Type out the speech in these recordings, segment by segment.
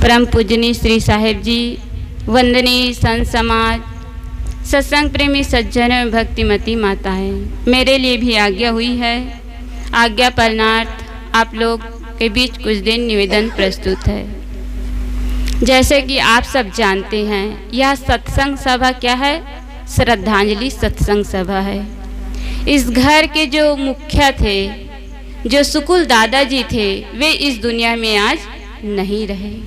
परम पूजनीय श्री साहेब जी, वंदनीय संत समाज, सत्संग प्रेमी सज्जन एवं भक्तिमती माता है, मेरे लिए भी आज्ञा हुई है। आज्ञा पालनार्थ आप लोग के बीच कुछ दिन निवेदन प्रस्तुत है। जैसे कि आप सब जानते हैं, यह सत्संग सभा क्या है? श्रद्धांजलि सत्संग सभा है। इस घर के जो मुखिया थे, जो सुकुल दादाजी थे, वे इस दुनिया में आज नहीं रहे।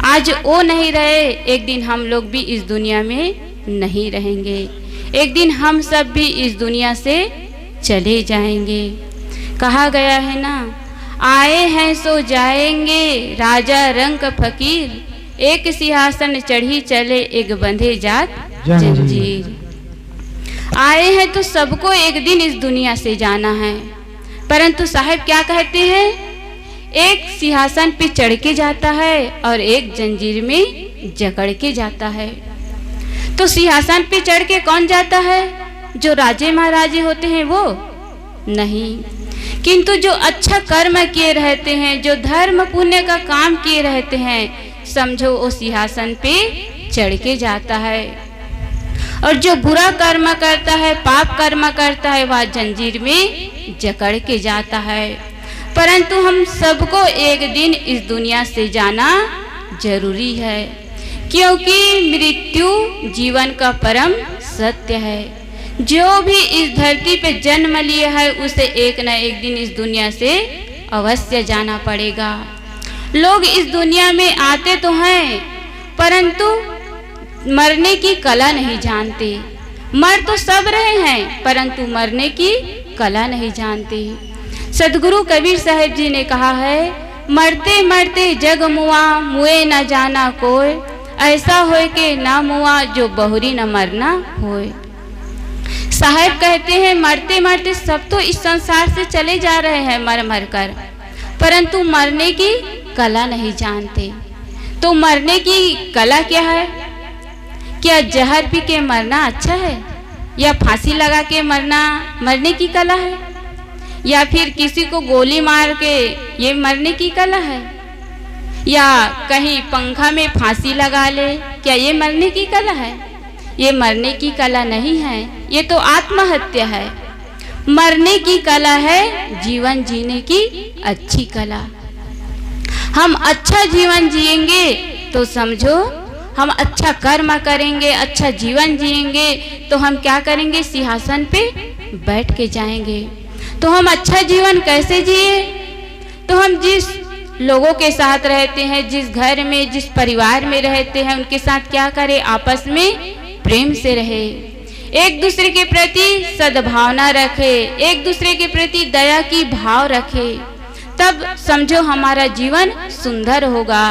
आज वो नहीं रहे, एक दिन हम लोग भी इस दुनिया में नहीं रहेंगे। एक दिन हम सब भी इस दुनिया से चले जाएंगे। कहा गया है ना, आए हैं सो जाएंगे, राजा रंग फकीर, एक सिंहासन चढ़ी चले, एक बंधे जात जंजीर। आए हैं तो सबको एक दिन इस दुनिया से जाना है, परंतु साहब क्या कहते हैं? एक सिंहासन पे चढ़ के जाता है और एक जंजीर में जकड़ के जाता है। तो सिंहासन पे चढ़ के कौन जाता है? जो राजे महाराजे होते हैं वो नहीं, किंतु जो अच्छा कर्म किए रहते हैं, जो धर्म पुण्य का काम किए रहते हैं, समझो वो सिंहासन पे चढ़ के जाता है। और जो बुरा कर्म करता है, पाप कर्म करता है, वह जंजीर में जकड़ के जाता है। परंतु हम सबको एक दिन इस दुनिया से जाना जरूरी है, क्योंकि मृत्यु जीवन का परम सत्य है। जो भी इस धरती पे जन्म लिया है, उसे एक न एक दिन इस दुनिया से अवश्य जाना पड़ेगा। लोग इस दुनिया में आते तो हैं, परंतु मरने की कला नहीं जानते। मर तो सब रहे हैं, परंतु मरने की कला नहीं जानते। सदगुरु कबीर साहेब जी ने कहा है, मरते मरते जग मुआ, मुए न जाना कोई, ऐसा होए के ना मुआ, जो बहुरी न मरना होए। साहेब कहते हैं, मरते मरते सब तो इस संसार से चले जा रहे हैं मर मर कर, परंतु मरने की कला नहीं जानते। तो मरने की कला क्या है? क्या जहर पी के मरना अच्छा है, या फांसी लगा के मरने की कला है, या फिर किसी को गोली मार के ये मरने की कला है, या कहीं पंखा में फांसी लगा ले, क्या ये मरने की कला है? ये मरने की कला नहीं है, ये तो आत्महत्या है। मरने की कला है जीवन जीने की अच्छी कला। हम अच्छा जीवन जिएंगे तो समझो हम अच्छा कर्म करेंगे, अच्छा जीवन जिएंगे तो हम क्या करेंगे? सिंहासन पे बैठ के जाएंगे। तो हम अच्छा जीवन कैसे जिए? तो हम जिस लोगों के साथ रहते हैं, जिस घर में, जिस परिवार में रहते हैं, उनके साथ क्या करें? आपस में प्रेम से रहे, एक दूसरे के प्रति सद्भावना रखे, एक दूसरे के प्रति दया की भाव रखे, तब समझो हमारा जीवन सुंदर होगा।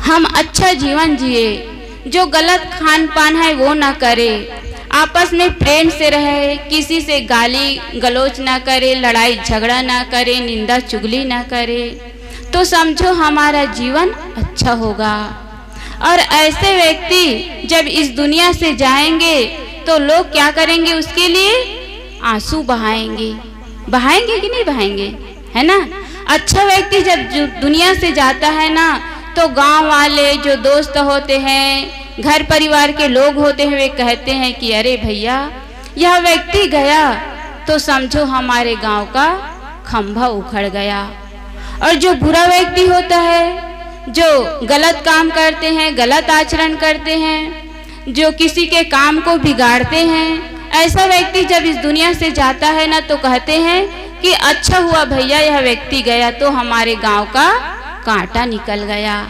हम अच्छा जीवन जिए, जो गलत खान पान है वो ना करे, आपस में प्रेम से रहे, किसी से गाली गलौज ना करे, लड़ाई झगड़ा ना करे, निंदा चुगली ना करे, तो समझो हमारा जीवन अच्छा होगा। और ऐसे व्यक्ति जब इस दुनिया से जाएंगे तो लोग क्या करेंगे? उसके लिए आंसू बहाएंगे। बहाएंगे कि नहीं बहाएंगे? है ना? अच्छा व्यक्ति जब दुनिया से जाता है ना, तो गांव वाले जो दोस्त होते हैं, घर परिवार के लोग होते हैं, वे कहते हैं कि अरे भैया यह व्यक्ति गया तो समझो हमारे गांव का खंभा उखड़ गया। और जो बुरा व्यक्ति होता है, जो गलत काम करते हैं, गलत आचरण करते हैं, जो किसी के काम को बिगाड़ते हैं, ऐसा व्यक्ति जब इस दुनिया से जाता है ना, तो कहते हैं कि अच्छा हुआ भैया यह व्यक्ति गया तो हमारे गांव का कांटा निकल गया।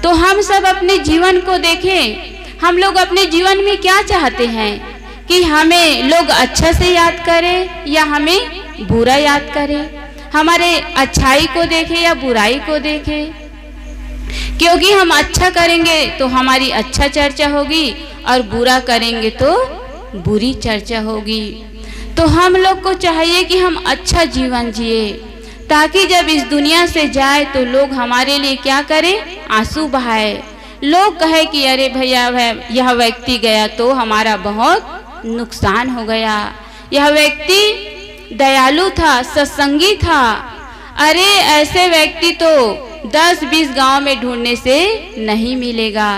तो हम सब अपने जीवन को देखें, हम लोग अपने जीवन में क्या चाहते हैं? कि हमें लोग अच्छा से याद करें या हमें बुरा याद करें, हमारे अच्छाई को देखें या बुराई को देखें। क्योंकि हम अच्छा करेंगे तो हमारी अच्छा चर्चा होगी, और बुरा करेंगे तो बुरी चर्चा होगी। तो हम लोग को चाहिए कि हम अच्छा जीवन जिए, ताकि जब इस दुनिया से जाए तो लोग हमारे लिए क्या करें? आंसू बहाए, लोग कहे कि अरे भैया यह व्यक्ति गया तो हमारा बहुत नुकसान हो गया, यह व्यक्ति दयालु था, सत्संगी था, अरे ऐसे व्यक्ति तो 10-20 गांव में ढूंढने से नहीं मिलेगा।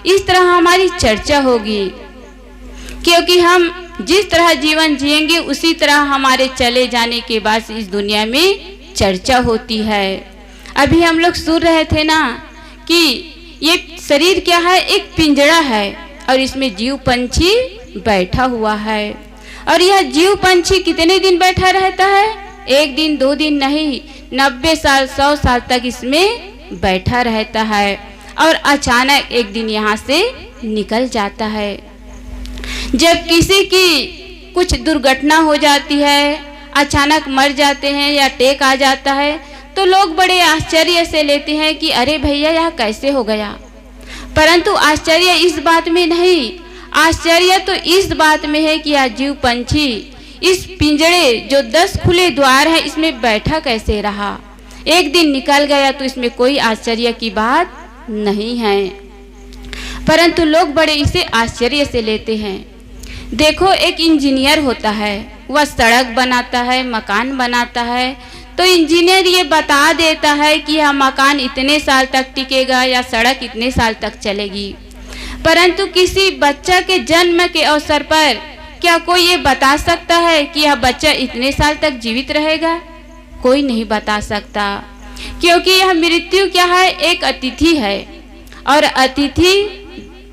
इस तरह हमारी चर्चा होगी, क्योंकि हम जिस तरह जीवन जिएंगे उसी तरह हमारे चले जाने के बाद इस दुनिया में चर्चा होती है। अभी हम लोग सुन रहे थे ना कि ये शरीर क्या है, एक पिंजरा है और इसमें जीव पंछी बैठा हुआ है। और यह जीव पंछी कितने दिन बैठा रहता है? 1 दिन 2 दिन नहीं, 90 साल 100 साल तक इसमें बैठा रहता है और अचानक एक दिन यहाँ से निकल जाता है। जब किसी की कुछ दुर्घटना हो जाती है, अचानक मर जाते हैं या टेक आ जाता है, तो लोग बड़े आश्चर्य से लेते हैं कि अरे भैया यह कैसे हो गया। परंतु आश्चर्य इस बात में नहीं, आश्चर्य तो इस बात में है कि यह जीव पंछी इस पिंजरे जो 10 खुले द्वार है इसमें बैठा कैसे रहा। एक दिन निकल गया तो इसमें कोई आश्चर्य की बात नहीं है, परंतु लोग बड़े इसे आश्चर्य से लेते हैं। देखो, एक इंजीनियर होता है, वह सड़क बनाता है, मकान बनाता है, तो इंजीनियर ये बता देता है कि यह मकान इतने साल तक टिकेगा या सड़क इतने साल तक चलेगी। परंतु किसी बच्चा के जन्म के अवसर पर क्या कोई ये बता सकता है कि यह बच्चा इतने साल तक जीवित रहेगा? कोई नहीं बता सकता, क्योंकि यह मृत्यु क्या है, एक अतिथि है और अतिथि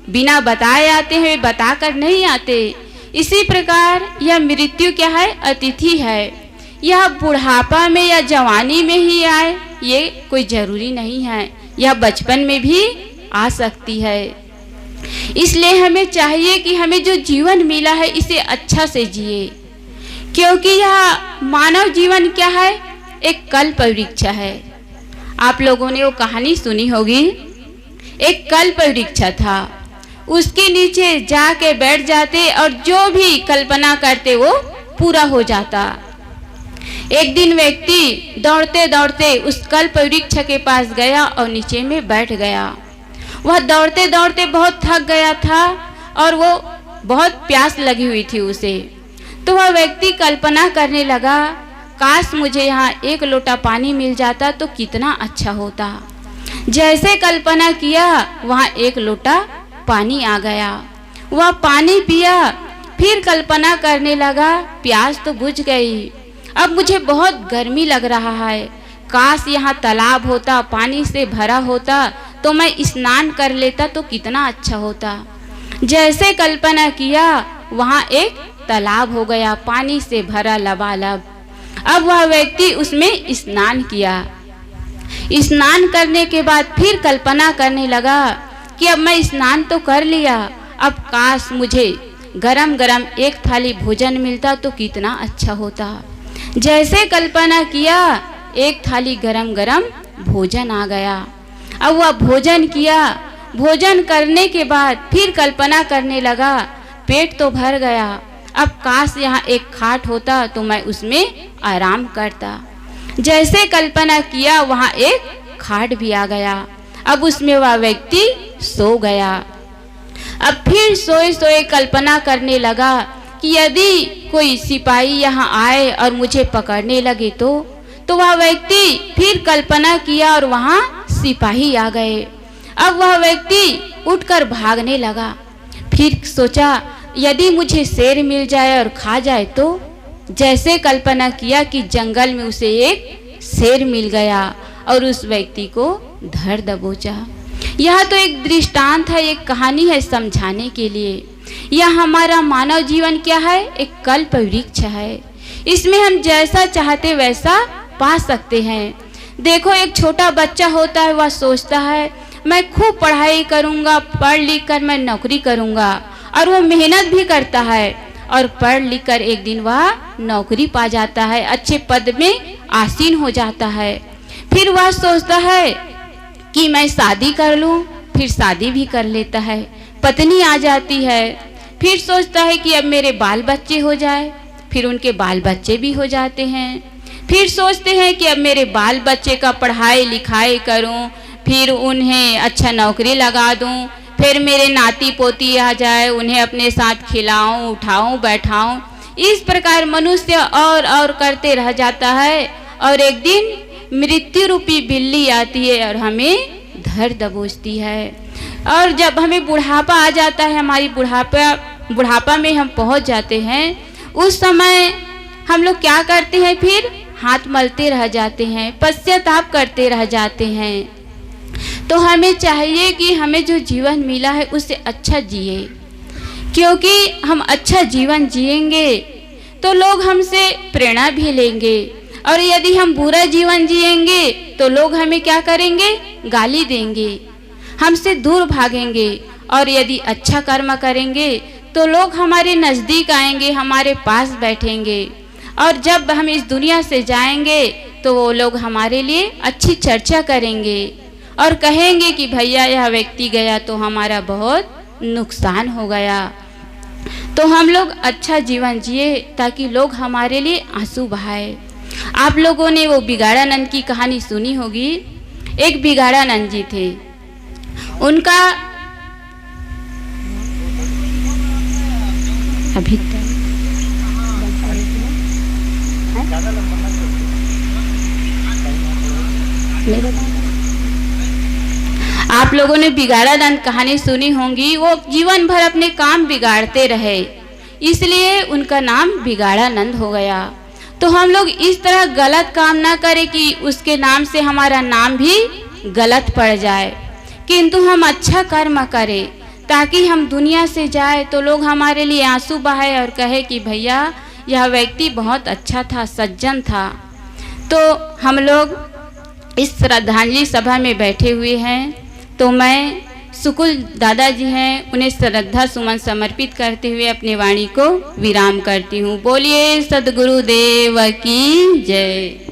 बिना बताए आते हैं, बताकर नहीं आते। इसी प्रकार यह मृत्यु क्या है, अतिथि है। यह बुढ़ापा में या जवानी में ही आए ये कोई जरूरी नहीं है, यह बचपन में भी आ सकती है। इसलिए हमें चाहिए कि हमें जो जीवन मिला है इसे अच्छा से जिए, क्योंकि यह मानव जीवन क्या है, एक कल्प वृक्ष है। आप लोगों ने वो कहानी सुनी होगी, एक कल्प वृक्ष था, उसके नीचे जाके बैठ जाते और जो भी कल्पना करते वो पूरा हो जाता। एक दिन व्यक्ति दौड़ते दौड़ते उस कल्प वृक्ष के पास गया और नीचे में बैठ गया। वह दौड़ते दौड़ते बहुत थक गया था और वो बहुत प्यास लगी हुई थी उसे। तो वह व्यक्ति कल्पना करने लगा, काश मुझे यहाँ 1 लोटा पानी मिल जाता तो कितना अच्छा होता। जैसे कल्पना किया वहाँ 1 लोटा पानी आ गया, वह पानी पिया। फिर कल्पना करने लगा, प्यास तो बुझ गई, अब मुझे बहुत गर्मी लग रहा है, काश यहाँ तालाब होता, पानी से भरा होता तो मैं स्नान कर लेता तो कितना अच्छा होता। जैसे कल्पना किया वहाँ एक तालाब हो गया, पानी से भरा लबालब। अब वह व्यक्ति उसमें स्नान किया। स्नान करने के बाद फिर कल्पना करने लगा कि अब मैं स्नान तो कर लिया, अब काश मुझे गरम गरम 1 थाली भोजन मिलता तो कितना अच्छा होता। जैसे कल्पना किया 1 थाली गरम गरम भोजन आ गया। अब वह भोजन किया, भोजन करने के बाद फिर कल्पना करने लगा, पेट तो भर गया, अब काश यहाँ एक खाट होता तो मैं उसमें आराम करता। जैसे कल्पना किया वहाँ एक खाट भी आ गया। अब उसमें वह व्यक्ति सो गया। अब फिर सोए सोए कल्पना करने लगा कि यदि कोई सिपाही यहाँ आए और मुझे पकड़ने लगे तो वह व्यक्ति फिर कल्पना किया और वहाँ सिपाही आ गए। अब वह व्यक्ति उठकर भागने लगा। फिर सोचा यदि मुझे शेर मिल जाए और खा जाए तो। जैसे कल्पना किया कि जंगल में उसे एक शेर मिल गया और उस व्यक्ति को धर दबोचा। यह तो एक दृष्टांत है, एक कहानी है समझाने के लिए। यह हमारा मानव जीवन क्या है, एक कल्प वृक्ष है। इसमें हम जैसा चाहते वैसा पा सकते हैं। देखो, एक छोटा बच्चा होता है, वह सोचता है मैं खूब पढ़ाई करूँगा, पढ़ लिख कर मैं नौकरी करूँगा, और वो मेहनत भी करता है और पढ़ लिख कर एक दिन वह नौकरी पा जाता है, अच्छे पद में आसीन हो जाता है। फिर वह सोचता है कि मैं शादी कर लूं, फिर शादी भी कर लेता है, पत्नी आ जाती है। फिर सोचता है कि अब मेरे बाल बच्चे हो जाए, फिर उनके बाल बच्चे भी हो जाते हैं। फिर सोचते हैं कि अब मेरे बाल बच्चे का पढ़ाई लिखाई करूं, फिर उन्हें अच्छा नौकरी लगा दूं, फिर मेरे नाती पोती आ जाए, उन्हें अपने साथ खिलाऊं, उठाऊं, बैठाऊं। इस प्रकार मनुष्य और करते रह जाता है और एक दिन मृत्यु रूपी बिल्ली आती है और हमें धर दबोचती है। और जब हमें बुढ़ापा आ जाता है, हमारी बुढ़ापा में हम पहुंच जाते हैं, उस समय हम लोग क्या करते हैं, फिर हाथ मलते रह जाते हैं, पश्चाताप करते रह जाते हैं। तो हमें चाहिए कि हमें जो जीवन मिला है उससे अच्छा जिए, क्योंकि हम अच्छा जीवन जिएंगे तो लोग हमसे प्रेरणा भी लेंगे, और यदि हम बुरा जीवन जिएंगे तो लोग हमें क्या करेंगे, गाली देंगे, हमसे दूर भागेंगे। और यदि अच्छा कर्म करेंगे तो लोग हमारे नज़दीक आएंगे, हमारे पास बैठेंगे, और जब हम इस दुनिया से जाएंगे तो वो लोग हमारे लिए अच्छी चर्चा करेंगे और कहेंगे कि भैया यह व्यक्ति गया तो हमारा बहुत नुकसान हो गया। तो हम लोग अच्छा जीवन जिए ताकि लोग हमारे लिए आंसू बहाए। आप लोगों ने वो बिगाड़ानंद की कहानी सुनी होगी। एक बिगाड़ानंद जी थे, उनका अभी आप लोगों ने बिगाड़ानंद कहानी सुनी होंगी। वो जीवन भर अपने काम बिगाड़ते रहे, इसलिए उनका नाम बिगाड़ानंद हो गया। तो हम लोग इस तरह गलत काम ना करें कि उसके नाम से हमारा नाम भी गलत पड़ जाए, किंतु हम अच्छा कर्म करें ताकि हम दुनिया से जाए तो लोग हमारे लिए आंसू बहाए और कहे कि भैया यह व्यक्ति बहुत अच्छा था, सज्जन था। तो हम लोग इस श्रद्धांजलि सभा में बैठे हुए हैं, तो मैं सुकुल दादाजी हैं, उन्हें श्रद्धा सुमन समर्पित करते हुए अपनी वाणी को विराम करती हूँ। बोलिए सद्गुरुदेव की जय।